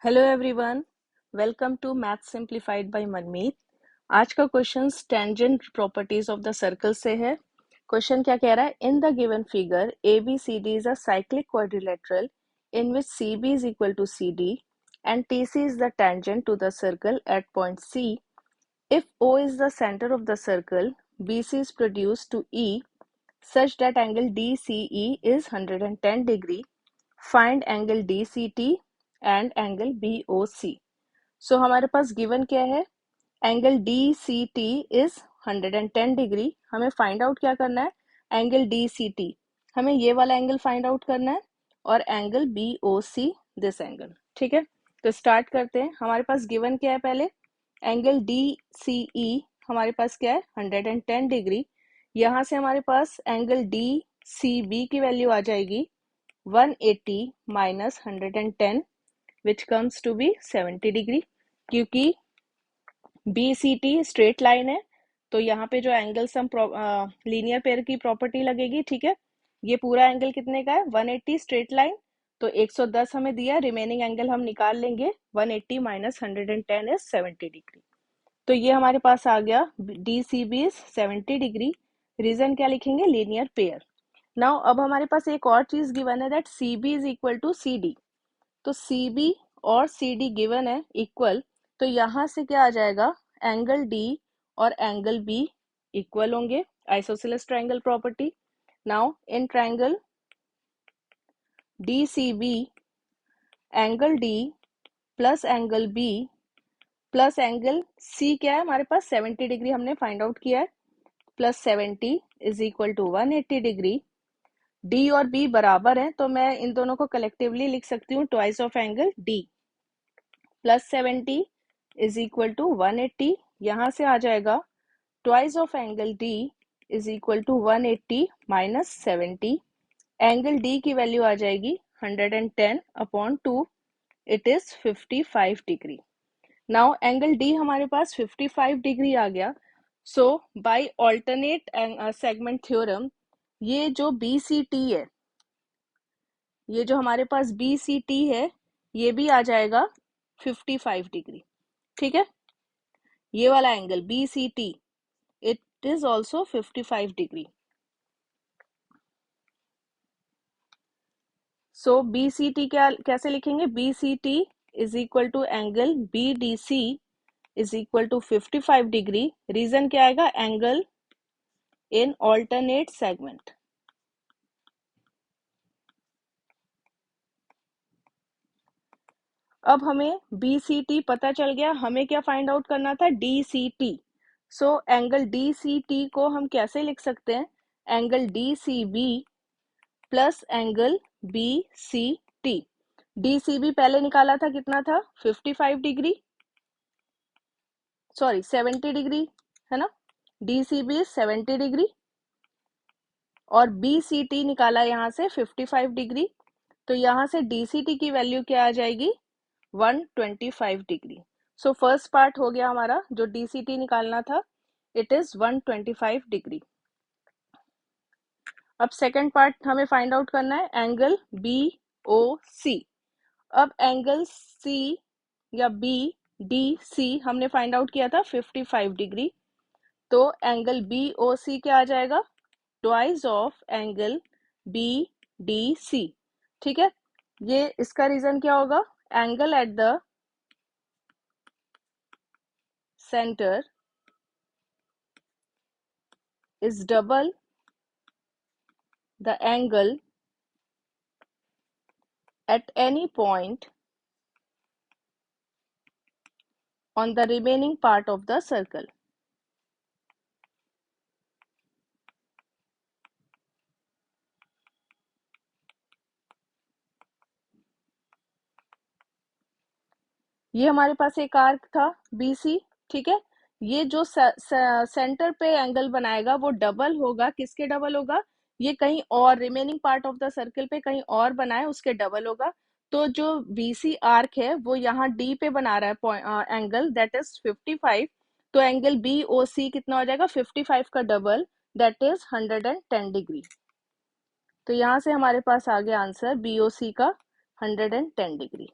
Hello everyone, welcome to math simplified by Manmeet. आज का question tangent properties of the circle से है। Question क्या कह रहा है? In the given figure A B C D is a cyclic quadrilateral in which C B is equal to C D and T C is the tangent to the circle at point C. If O is the centre of the circle, B C is produced to E such that angle DCE is 110 degree. Find angle DCT and angle BOC. So हमारे पास given क्या है? Angle DCT is 110 degree. हमें find out क्या करना है? Angle DCT, हमें ये वाला एंगल फाइंड आउट करना है, और एंगल BOC दिस एंगल। ठीक है, तो स्टार्ट करते हैं। हमारे पास गिवन क्या है? पहले एंगल DCE हमारे पास क्या है? 110 डिग्री। यहाँ से हमारे पास एंगल DCB की वैल्यू आ जाएगी 180 minus 110 which comes to be 70 degree. क्योंकि BCT स्ट्रेट लाइन है, तो यहाँ पे जो एंगल सम लीनियर पेयर की प्रॉपर्टी लगेगी। ठीक है, ये पूरा एंगल कितने का है? 180 स्ट्रेट लाइन, तो 110 हमें दिया, रिमेनिंग एंगल हम निकाल लेंगे। 180 माइनस 110 इज 70 डिग्री। तो ये हमारे पास आ गया DCB इज 70 डिग्री। रीजन क्या लिखेंगे? Linear pair. नाउ अब हमारे पास एक और चीज गिवन है that CB is equal to CD। तो CB और CD गिवन है इक्वल, तो यहां से क्या आ जाएगा? एंगल D और एंगल B इक्वल होंगे, isosceles triangle property. Now in triangle DCB, angle D plus angle B plus angle C क्या है हमारे पास? 70 डिग्री हमने फाइंड आउट किया है, plus 70 is equal to 180 degree. D और B बराबर है, तो मैं इन दोनों को कलेक्टिवली लिख सकती हूँ twice of angle D। Plus 70 is equal to 180, यहाँ से आ जाएगा twice of angle D is equal to 180 minus 70। Angle D की वैल्यू आ जाएगी 110 upon 2, it is 55 degree. Now angle D हमारे पास 55 डिग्री आ गया। So by alternate segment theorem, ये जो BCT है, ये जो हमारे पास BCT है, ये भी आ जाएगा 55 डिग्री। ठीक है, ये वाला angle BCT it is also 55 degree. So BCT क्या कैसे लिखेंगे? BCT is equal to angle BDC is equal to 55 degree. Reason क्या आएगा? Angle in alternate segment. अब हमें BCT पता चल गया, हमें क्या फाइंड आउट करना था? DCT। सो एंगल DCT को हम कैसे लिख सकते हैं? Angle DCB plus angle BCT। DCB पहले निकाला था, कितना था? 55 डिग्री, सॉरी 70 डिग्री, है ना? DCB 70 डिग्री और BCT निकाला यहाँ से 55 डिग्री, तो यहाँ से DCT की वैल्यू क्या आ जाएगी? 125 डिग्री। सो फर्स्ट पार्ट हो गया हमारा, जो DCT निकालना था, इट इज 125 डिग्री। अब सेकेंड पार्ट हमें फाइंड आउट करना है एंगल BOC। अब एंगल C या BDC हमने फाइंड आउट किया था 55 डिग्री, तो एंगल BOC क्या आ जाएगा? Twice of angle BDC। ठीक है, ये इसका रीजन क्या होगा? Angle at the centre is double the angle at any point on the remaining part of the circle. ये हमारे पास एक आर्क था BC। ठीक है, ये जो सेंटर पे एंगल बनाएगा वो डबल होगा। किसके डबल होगा? ये कहीं और remaining part of the circle पे कहीं और बनाए, उसके डबल होगा। तो जो BC आर्क है वो यहाँ D पे बना रहा है एंगल, दैट इज 55। तो एंगल BOC कितना हो जाएगा? 55 का डबल, दैट इज 110 डिग्री। तो यहाँ से हमारे पास आ गया आंसर BOC का 110 डिग्री।